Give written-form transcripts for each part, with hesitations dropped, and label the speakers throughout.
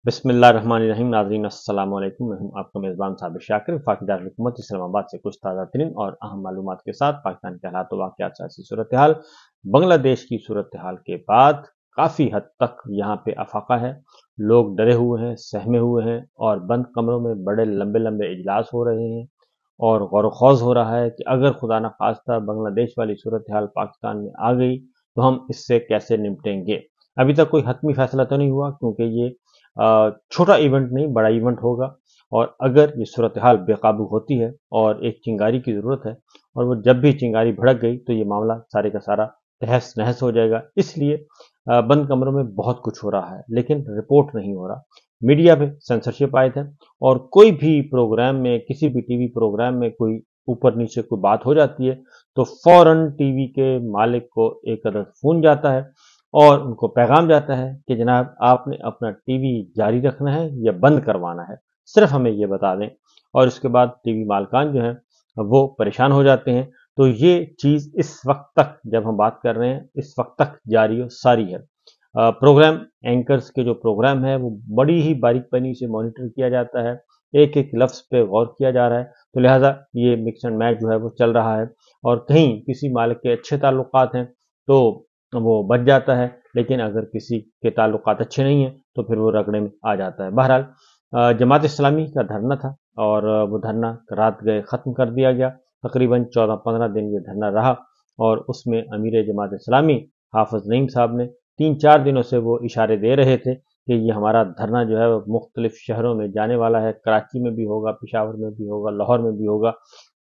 Speaker 1: बिस्मिल्लाहिर्रहमानिर्रहीम। नाज़रीन अस्सलाम वालेकुम। मैं हूं आपका मेज़बान साबिर शाकिर, वफाकी दारुल हुकूमत इस्लामाबाद से कुछ ताज़ा तरीन और अहम मालूमात के साथ पाकिस्तान के हालात व वाक़यात, सियासी सूरत हाल, बांग्लादेश की सूरत हाल के बाद काफ़ी हद तक यहाँ पे अफाका है। लोग डरे हुए हैं, सहमे हुए हैं और बंद कमरों में बड़े लंबे लंबे इजलास हो रहे हैं और गौर खौज हो रहा है कि अगर खुदा न खास्ता बांग्लादेश वाली सूरत हाल पाकिस्तान में आ गई तो हम इससे कैसे निपटेंगे। अभी तक कोई हतमी फैसला तो नहीं हुआ, क्योंकि ये छोटा इवेंट नहीं, बड़ा इवेंट होगा। और अगर ये सूरत हाल बेकाबू होती है और एक चिंगारी की ज़रूरत है, और वो जब भी चिंगारी भड़क गई तो ये मामला सारे का सारा तहस नहस हो जाएगा। इसलिए बंद कमरों में बहुत कुछ हो रहा है, लेकिन रिपोर्ट नहीं हो रहा। मीडिया पे सेंसरशिप आए थे और कोई भी प्रोग्राम में, किसी भी टीवी प्रोग्राम में कोई ऊपर नीचे कोई बात हो जाती है तो फौरन टीवी के मालिक को एक अदद फोन जाता है और उनको पैगाम जाता है कि जनाब आपने अपना टीवी जारी रखना है या बंद करवाना है, सिर्फ हमें ये बता दें। और उसके बाद टीवी मालकान जो हैं वो परेशान हो जाते हैं। तो ये चीज़ इस वक्त तक, जब हम बात कर रहे हैं, इस वक्त तक जारी और सारी है। प्रोग्राम एंकर्स के जो प्रोग्राम है वो बड़ी ही बारीकबीनी से मॉनिटर किया जाता है, एक एक लफ्ज़ पे गौर किया जा रहा है। तो लिहाजा ये मिक्स एंड मैच जो है वो चल रहा है और कहीं किसी मालिक के अच्छे ताल्लुकात हैं तो वो बच जाता है, लेकिन अगर किसी के ताल्लुकात अच्छे नहीं हैं तो फिर वो रगड़े में आ जाता है। बहरहाल जमात इस्लामी का धरना था और वो धरना रात गए ख़त्म कर दिया गया। तकरीबन 14-15 दिन ये धरना रहा और उसमें अमीर जमात इस्लामी हाफिज़ नईम साहब ने 3-4 दिनों से वो इशारे दे रहे थे कि ये हमारा धरना जो है वो मुख्तलिफ शहरों में जाने वाला है, कराची में भी होगा, पेशावर में भी होगा, लाहौर में भी होगा।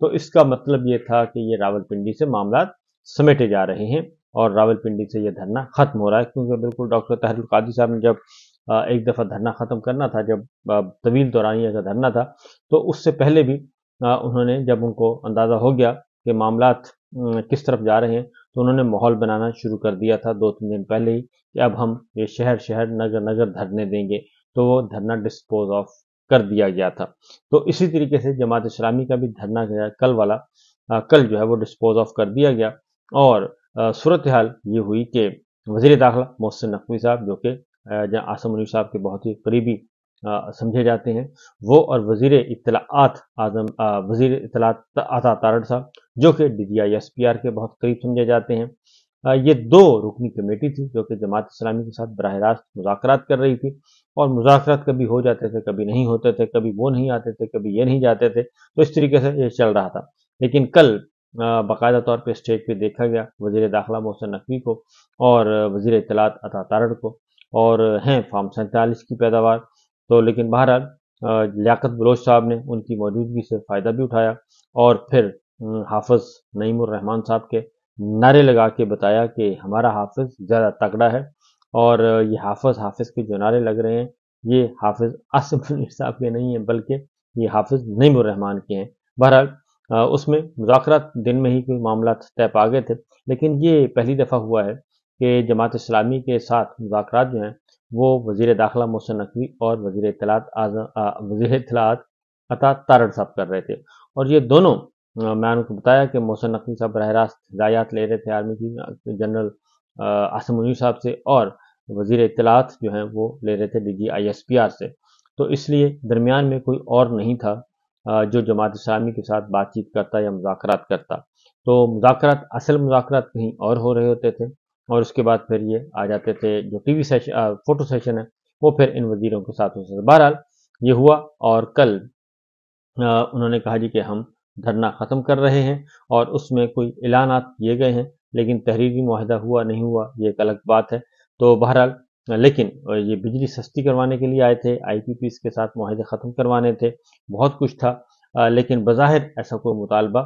Speaker 1: तो इसका मतलब ये था कि ये रावलपिंडी से मामला समेटे जा रहे हैं और रावलपिंडी से ये धरना खत्म हो रहा है, क्योंकि बिल्कुल डॉक्टर ताहिरुल कादी साहब ने जब एक दफ़ा धरना ख़त्म करना था, जब तवील दौरानिया का धरना था, तो उससे पहले भी उन्होंने, जब उनको अंदाज़ा हो गया कि मामलात किस तरफ जा रहे हैं, तो उन्होंने माहौल बनाना शुरू कर दिया था 2-3 दिन पहले ही कि अब हम ये शहर शहर नगर नगर धरने देंगे। तो वो धरना डिस्पोज ऑफ कर दिया गया था। तो इसी तरीके से जमात इस्लामी का भी धरना जो है कल वाला, कल जो है वो डिस्पोज ऑफ कर दिया गया। और सूरत हाल ये हुई कि वज़ीर दाखिला मोहसिन नकवी साहब, जो कि आसिम मुनीर साहब के बहुत ही करीबी समझे जाते हैं, वो और वज़ीर इत्तलाआत वज़ीर इत्तलाआत अता तारड़ साहब, जो कि DGI-SPR के बहुत करीब समझे जाते हैं, ये 2 रुकनी कमेटी थी जो कि जमात इस्लामी के साथ बराह रास्त मुज़ाकरात कर रही थी। और मुज़ाकरात कभी हो जाते थे, कभी नहीं होते थे, कभी वो नहीं आते थे, कभी ये नहीं जाते थे। तो इस तरीके से ये चल रहा था। लेकिन कल बाकायदा तौर पे स्टेज पे देखा गया वज़ीर दाखिला मोहसिन नकवी को और वज़ीर इत्तलाआत अता तारड़ को, और हैं फार्म 47 की पैदावार। तो लेकिन बहरहाल लियाकत बलोच साहब ने उनकी मौजूदगी से फ़ायदा भी उठाया और फिर हाफिज़ नईमुर रहमान साहब के नारे लगा के बताया कि हमारा हाफिज़ ज़्यादा तगड़ा है। और ये हाफिज़ हाफिज़ के जो नारे लग रहे हैं, ये हाफिज़ आसिम मुनीर साहब के नहीं हैं, बल्कि ये हाफिज़ नईमुर रहमान के हैं। बहरहाल उसमें मुज़ाकरात दिन में ही कोई मामला तय पा गए थे, लेकिन ये पहली दफ़ा हुआ है कि जमात इस्लामी के साथ मुज़ाकरात जो हैं वो वज़ीर दाखिला मोहसिन नकवी और वज़ीर इत्तलाआत अता तारड़ साहब कर रहे थे। और ये दोनों, मैंने उनको बताया कि मोहसिन नकवी साहब बराह रास्त हिदायत ले रहे थे आर्मी की जनरल आसिम मुनीर साहब से, और वज़ीर इत्तलाआत जो हैं वो ले रहे थे DGI-SPR से। तो इसलिए दरमियान में कोई और नहीं था जो जमात इस्लामी के साथ बातचीत करता या मुज़ाकरात करता। तो मुज़ाकरात, असल मुज़ाकरात कहीं और हो रहे होते थे और उसके बाद फिर ये आ जाते थे, जो टीवी सेशन, फोटो सेशन है, वो फिर इन वज़ीरों के साथ होता था। बहरहाल ये हुआ और कल उन्होंने कहा जी कि हम धरना ख़त्म कर रहे हैं और उसमें कोई ऐलानात किए गए हैं, लेकिन तहरीरी मुआहदा हुआ नहीं हुआ ये एक अलग बात है। तो बहरहाल लेकिन ये बिजली सस्ती करवाने के लिए आए थे, IPPs के साथ मुआहदे ख़त्म करवाने थे, बहुत कुछ था। लेकिन बज़ाहिर ऐसा कोई मुतालबा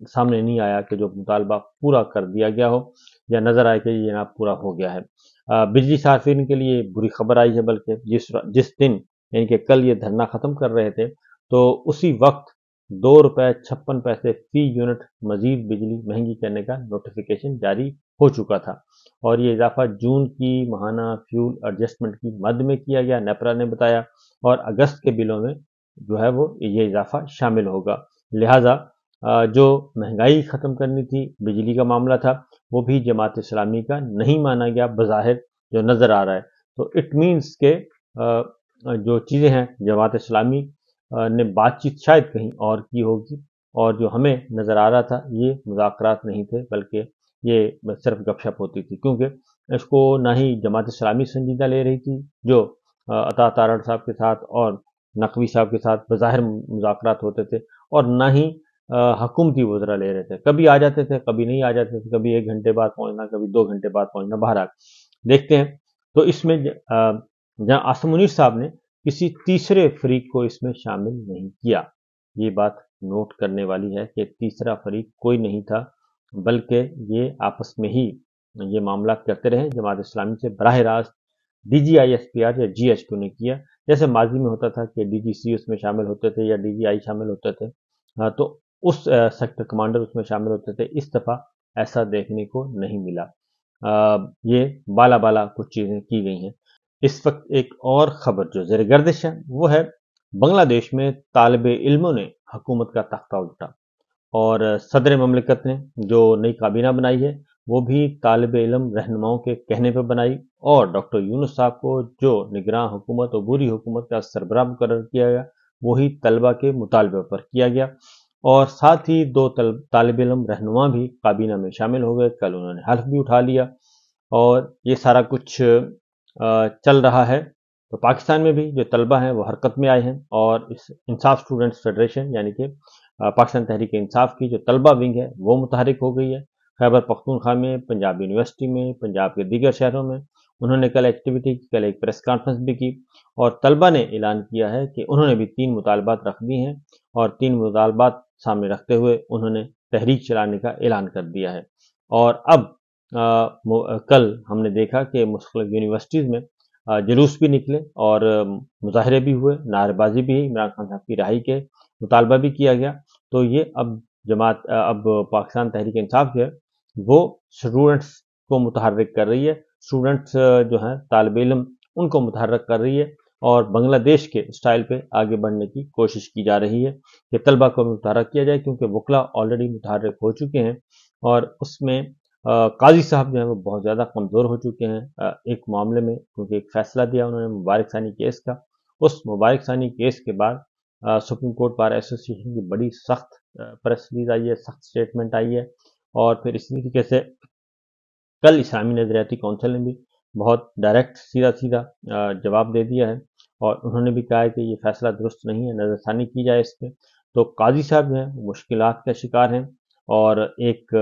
Speaker 1: सामने नहीं आया कि जो मुतालबा पूरा कर दिया गया हो या नज़र आए कि ये जनाब पूरा हो गया है। बिजली सार्फिन के लिए बुरी खबर आई है, बल्कि जिस दिन यानी कि कल ये धरना ख़त्म कर रहे थे, तो उसी वक्त ₹2.56 फी यूनिट मजीद बिजली महंगी करने का नोटिफिकेशन जारी हो चुका था। और ये इजाफा जून की माहाना फ्यूल एडजस्टमेंट की मद में किया गया, नेपरा ने बताया, और अगस्त के बिलों में जो है वो ये इजाफा शामिल होगा। लिहाजा जो महंगाई ख़त्म करनी थी, बिजली का मामला था, वो भी जमात इस्लामी का नहीं माना गया बज़ाहिर, जो नज़र आ रहा है। तो इट मीन्स के जो चीज़ें हैं जमात इस्लामी ने बातचीत शायद कहीं और की होगी, और जो हमें नज़र आ रहा था ये मुज़ाकरात नहीं थे, बल्कि ये सिर्फ गपशप होती थी, क्योंकि इसको ना ही जमात इस्लामी संजीदा ले रही थी, जो अता तारड़ साहब के साथ और नकवी साहब के साथ बज़ाहिर मुज़ाकरात होते थे, और ना ही हुकूमती वज़रा ले रहे थे। कभी आ जाते थे, कभी नहीं आ जाते थे, कभी 1 घंटे बाद पहुँचना, कभी 2 घंटे बाद पहुँचना। बहरहाल देखते हैं। तो इसमें जहाँ आसिम मुनीर साहब ने किसी तीसरे फरीक को इसमें शामिल नहीं किया। ये बात नोट करने वाली है कि तीसरा फरीक कोई नहीं था, बल्कि ये आपस में ही ये मामला करते रहे। जमात इस्लामी से बराह रास्त DGISPR या GHQ ने किया, जैसे माजी में होता था कि DGC उसमें शामिल होते थे या DGI शामिल होते थे, तो उस सेक्टर कमांडर उसमें शामिल होते थे। इस दफ़ा ऐसा देखने को नहीं मिला। ये बाला बाला कुछ चीज़ें की गई हैं। इस वक्त एक और खबर जो ज़ेर गर्दिश है वो है, बांग्लादेश में तालिबे इल्मों ने हुकूमत का तख्ता उल्टा, और सदर ममलिकत ने जो नई काबीना बनाई है वो भी तालिबे इल्म रहनुमाओं के कहने पर बनाई, और डॉक्टर यूनुस साहब को जो निगरान हुकूमत और बुरी हुकूमत का सरबराह मुकर्रर किया गया, वही तलबा के मुतालबे पर किया गया, और साथ ही 2 तालिब इल्म रहनुमा भी काबीना में शामिल हो गए। कल उन्होंने हल्फ भी उठा लिया, और ये सारा कुछ चल रहा है। तो पाकिस्तान में भी जो तलबा हैं वो हरकत में आए हैं, और इस इंसाफ स्टूडेंट्स फेडरेशन यानी कि पाकिस्तान तहरीक इंसाफ की जो तलबा विंग है वो मुतहरिक हो गई है। खैबर पख्तूनख्वा में, पंजाब यूनिवर्सिटी में, पंजाब के दीगर शहरों में उन्होंने कल एक्टिविटी की, कल एक प्रेस कॉन्फ्रेंस भी की, और तलबा ने ऐलान किया है कि उन्होंने भी 3 मुतालबात रख दी हैं, और 3 मुतालबात सामने रखते हुए उन्होंने तहरीक चलाने का ऐलान कर दिया है। और अब कल हमने देखा कि मुख्तलिफ यूनिवर्सिटीज़ में जुलूस भी निकले, और मुजाहरे भी हुए, नारेबाजी भी, इमरान खान साहब की रिहाई के मुतालबा भी किया गया। तो ये अब अब पाकिस्तान तहरीक इंसाफ जो है वो स्टूडेंट्स को मुतहर्रिक कर रही है, स्टूडेंट्स जो हैं तालिब इल्म उनको मुतहर्रिक कर रही है, और बांग्लादेश के स्टाइल पे आगे बढ़ने की कोशिश की जा रही है कि तलबा को मुतहर्रिक किया जाए, क्योंकि वकला ऑलरेडी मुतहर्रिक हो चुके हैं, और उसमें काजी साहब जो हैं वो बहुत ज़्यादा कमज़ोर हो चुके हैं एक मामले में, क्योंकि एक फ़ैसला दिया उन्होंने मुबारक सानी केस का। उस मुबारक सानी केस के बाद सुप्रीम कोर्ट बार एसोसिएशन की बड़ी सख्त प्रेस रिलीज आई है, सख्त स्टेटमेंट आई है, और फिर इसी तरीके से कल इस्लामी नज़रियाती काउंसिल ने भी बहुत डायरेक्ट सीधा सीधा जवाब दे दिया है, और उन्होंने भी कहा है कि ये फ़ैसला दुरुस्त नहीं है, नज़रसानी की जाए इस पर। तो काजी साहब जो हैं मुश्किलात का शिकार हैं, और एक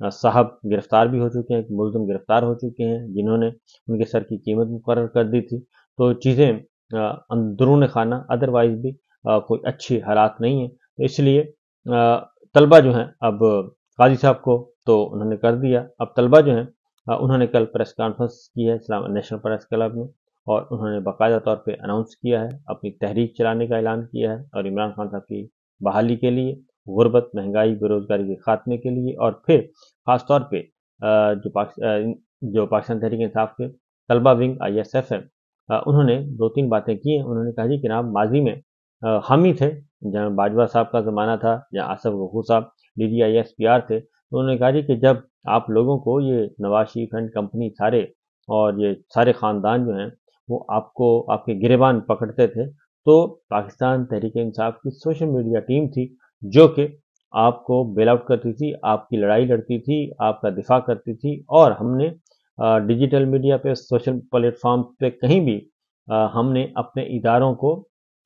Speaker 1: साहब गिरफ्तार भी हो चुके हैं, एक मुल्ज़िम गिरफ्तार हो चुके हैं जिन्होंने उनके सर की कीमत मुकर्रर कर दी थी। तो चीज़ें अंदरून खाना अदरवाइज भी कोई अच्छी हालात नहीं है। तो इसलिए तलबा जो हैं अब काजी साहब को तो उन्होंने कर दिया, अब तलबा जो हैं उन्होंने कल प्रेस कॉन्फ्रेंस की है इस्लाम नेशनल प्रेस क्लब में, और उन्होंने बाकायदा तौर पे अनाउंस किया है, अपनी तहरीक चलाने का ऐलान किया है, और इमरान खान साहब की बहाली के लिए, गुर्बत, महंगाई, बेरोजगारी के खात्मे के लिए, और फिर ख़ास तौर पे जो पाकिस्तान तहरीक इंसाफ के तलबा विंग ISF है, उन्होंने 2-3 बातें की हैं। उन्होंने कहा जी कि जनाब माजी में हम ही थे, जहाँ बाजवा साहब का ज़माना था, जहाँ आसफ गफूर साहब DGISPR थे, तो उन्होंने कहा जी कि जब आप लोगों को ये नवाज शरीफ एंड कंपनी सारे और ये सारे ख़ानदान जो हैं वो आपको आपके गिरेबान पकड़ते थे, तो पाकिस्तान तहरीक इंसाफ की सोशल मीडिया टीम थी जो कि आपको बेल आउट करती थी, आपकी लड़ाई लड़ती थी, आपका दिफा करती थी, और हमने डिजिटल मीडिया पे, सोशल प्लेटफॉर्म पे कहीं भी हमने अपने इदारों को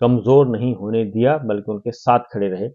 Speaker 1: कमज़ोर नहीं होने दिया, बल्कि उनके साथ खड़े रहे।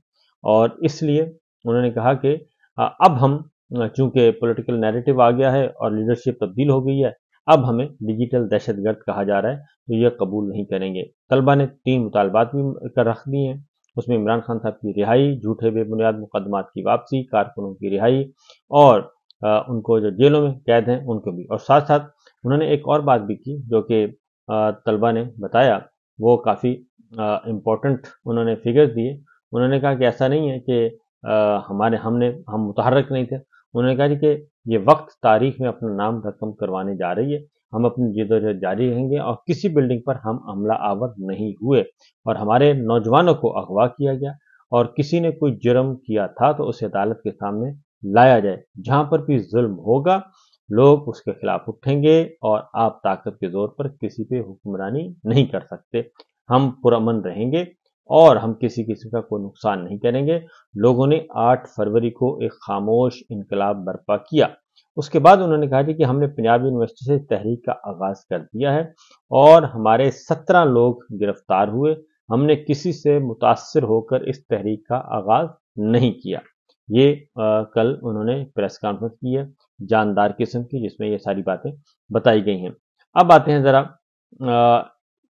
Speaker 1: और इसलिए उन्होंने कहा कि अब हम चूंकि पॉलिटिकल नैरेटिव आ गया है और लीडरशिप तब्दील हो गई है, अब हमें डिजिटल दहशतगर्द कहा जा रहा है, तो यह कबूल नहीं करेंगे। तलबा ने 3 मुतालबात भी कर रख दिए हैं, उसमें इमरान खान साहब की रिहाई, झूठे बेबुनियाद मुकदमात की वापसी, कारकुनों की रिहाई, और उनको जो जेलों में कैद हैं उनको भी। और साथ साथ उन्होंने एक और बात भी की जो कि तलबा ने बताया, वो काफ़ी इम्पोर्टेंट उन्होंने फिगर्स दिए। उन्होंने कहा कि ऐसा नहीं है कि हम मुतहर्रिक नहीं थे। उन्होंने कहा कि ये वक्त तारीख में अपना नाम रकम करवाने जा रही है, हम अपनी जद्दोजहद जारी रहेंगे, और किसी बिल्डिंग पर हम हमला आवर नहीं हुए, और हमारे नौजवानों को अगवा किया गया, और किसी ने कोई जुर्म किया था तो उसे अदालत के सामने लाया जाए। जहाँ पर भी जुल्म होगा लोग उसके खिलाफ उठेंगे और आप ताकत के जोर पर किसी पे हुक्मरानी नहीं कर सकते। हम पुरअमन रहेंगे और हम किसी किस्म का कोई नुकसान नहीं करेंगे। लोगों ने 8 फरवरी को एक खामोश इनकलाब बर्पा किया। उसके बाद उन्होंने कहा कि हमने पंजाब यूनिवर्सिटी से तहरीक का आगाज कर दिया है और हमारे 17 लोग गिरफ्तार हुए। हमने किसी से मुतासिर होकर इस तहरीक का आगाज नहीं किया। ये कल उन्होंने प्रेस कॉन्फ्रेंस की है जानदार किस्म की, जिसमें ये सारी बातें बताई गई हैं। अब आते हैं जरा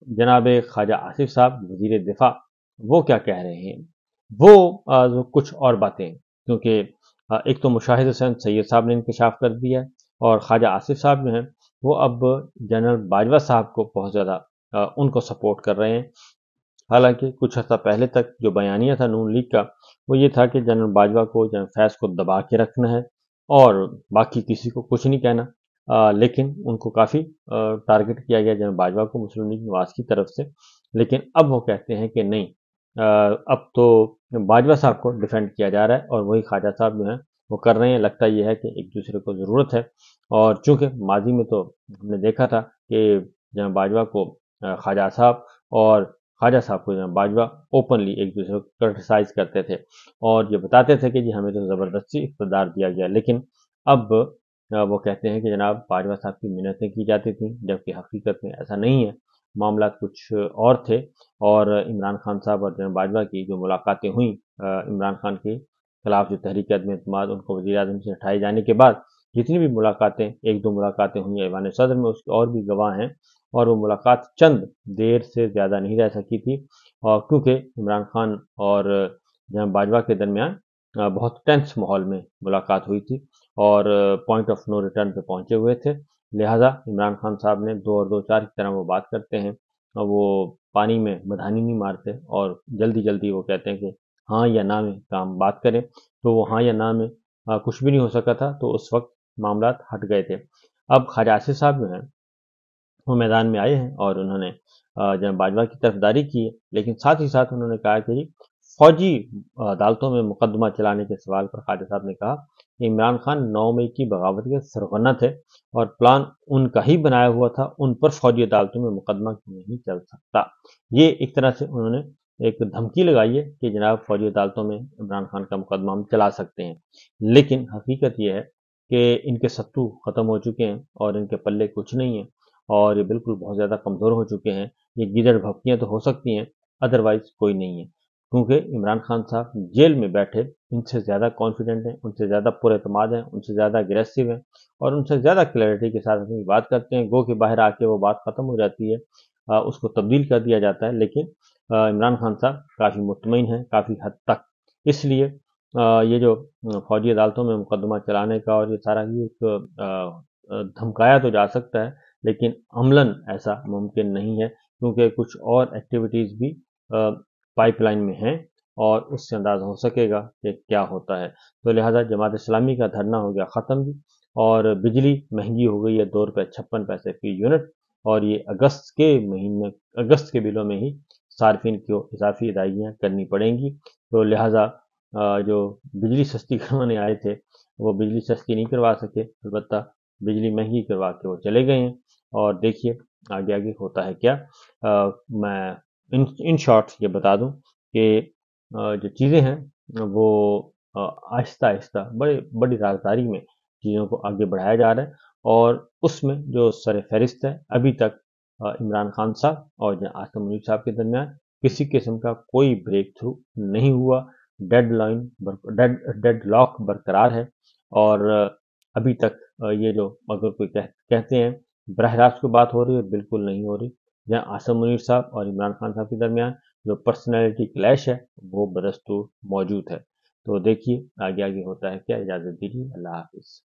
Speaker 1: जनाब ख्वाजा आसिफ साहब वजीर दिफा, वो क्या कह रहे हैं। वो कुछ और बातें, क्योंकि एक तो मुशाहिद हुसैन सैयद साहब ने इंकशाफ कर दिया है और ख्वाजा आसिफ साहब जो हैं वो अब जनरल बाजवा साहब को बहुत ज़्यादा उनको सपोर्ट कर रहे हैं। हालांकि कुछ अर्सा पहले तक जो बयानिया था नून लीग का, वो ये था कि जनरल बाजवा को, जनरल फैज़ को दबा के रखना है और बाकी किसी को कुछ नहीं कहना। लेकिन उनको काफ़ी टारगेट किया गया जनरल बाजवा को मुस्लिम लीग नवाज की तरफ से। लेकिन अब वो कहते हैं कि नहीं, अब तो बाजवा साहब को डिफेंड किया जा रहा है और वही ख्वाजा साहब जो हैं वो कर रहे हैं। लगता यह है कि एक दूसरे को ज़रूरत है और चूंकि माजी में तो हमने देखा था कि जनरल बाजवा को ख्वाजा साहब और ख्वाजा साहब को जनरल बाजवा ओपनली एक दूसरे को क्रिटिसाइज करते थे और ये बताते थे कि जी हमें तो ज़बरदस्ती इक़्तिदार दिया गया। लेकिन अब वो कहते हैं कि जनाब बाजवा साहब की मिन्नतें की जाती थी, जबकि हकीकत में ऐसा नहीं है। मामला कुछ और थे और इमरान खान साहब और जनरल बाजवा की जो मुलाकातें हुई, इमरान खान के खिलाफ जो तहरीक अदम एतमाद उनको वज़ीर आज़म से हटाए जाने के बाद जितनी भी मुलाकातें, एक दो मुलाकातें हुई ऐवान सदर में, उसके और भी गवाह हैं। और वो मुलाकात चंद देर से ज़्यादा नहीं रह सकी थी और क्योंकि इमरान खान और जनरल बाजवा के दरमियान बहुत टेंस माहौल में मुलाकात हुई थी और पॉइंट ऑफ नो रिटर्न पे पहुंचे हुए थे। लिहाजा इमरान खान साहब ने 2 और 2 4 की तरह वो बात करते हैं और वो पानी में मधानी नहीं मारते और जल्दी जल्दी वो कहते हैं कि हाँ या ना में काम बात करें। तो वो हाँ या ना में कुछ भी नहीं हो सका था, तो उस वक्त मामला हट गए थे। अब ख्वाजा आसिफ साहब जो हैं वो मैदान में आए हैं और उन्होंने जनरल बाजवा की तरफदारी की है, लेकिन साथ ही साथ उन्होंने कहा कि फौजी अदालतों में मुकदमा चलाने के सवाल पर ख्वाजा साहब ने कहा कि इमरान खान 9 मई की बगावत के सरगना थे और प्लान उनका ही बनाया हुआ था, उन पर फौजी अदालतों में मुकदमा नहीं चल सकता। ये एक तरह से उन्होंने एक धमकी लगाई है कि जनाब फौजी अदालतों में इमरान खान का मुकदमा हम चला सकते हैं। लेकिन हकीकत यह है कि इनके सत्तू खत्म हो चुके हैं और इनके पल्ले कुछ नहीं है और ये बिल्कुल बहुत ज़्यादा कमज़ोर हो चुके हैं। ये गीदड़ भपकियाँ तो हो सकती हैं, अदरवाइज़ कोई नहीं है। क्योंकि इमरान खान साहब जेल में बैठे इनसे ज़्यादा कॉन्फिडेंट हैं, उनसे ज़्यादा पुरएतमाद हैं, उनसे ज़्यादा अग्रेसिव हैं और उनसे ज़्यादा क्लैरिटी के साथ अपनी बात करते हैं। गो के बाहर आके वो बात ख़त्म हो जाती है, उसको तब्दील कर दिया जाता है। लेकिन इमरान खान साहब काफ़ी मुतमईन हैं, काफ़ी हद तक। इसलिए ये जो फौजी अदालतों में मुकदमा चलाने का और ये सारा ही एक धमकाया तो जा सकता है, लेकिन अमलन ऐसा मुमकिन नहीं है क्योंकि कुछ और एक्टिविटीज़ भी पाइपलाइन में हैं और उससे अंदाज़ा हो सकेगा कि क्या होता है। तो लिहाजा जमात इस्लामी का धरना हो गया ख़त्म भी और बिजली महंगी हो गई है ₹2.56 फी यूनिट और ये अगस्त के बिलों में ही सार्फिन को इजाफी अदायगियाँ करनी पड़ेंगी। तो लिहाजा जो बिजली सस्ती करवाने आए थे वो बिजली सस्ती नहीं करवा सके, अलबत्ता बिजली महंगी करवा के वो चले गए हैं और देखिए आगे आगे होता है क्या। मैं इन शॉर्ट ये बता दूं कि जो चीज़ें हैं वो आहिस्ता आहिस्ता बड़ी राजदारी में चीज़ों को आगे बढ़ाया जा रहा है और उसमें जो सर फहरिस्त है अभी तक इमरान खान साहब और आसिम मुनीर साहब के दरमियान किसी किस्म का कोई ब्रेक थ्रू नहीं हुआ। डेड लॉक बरकरार है और अभी तक ये जो अगर कोई कहते हैं बरह रास्त कोई बात हो रही है, बिल्कुल नहीं हो रही। जहाँ आसिम मुनीर साहब और इमरान खान साहब के दरमियान जो पर्सनैलिटी क्लैश है वो बदस्तूर मौजूद है। तो देखिए आगे आगे होता है क्या। इजाज़त दीजिए, अल्लाह हाफिज़।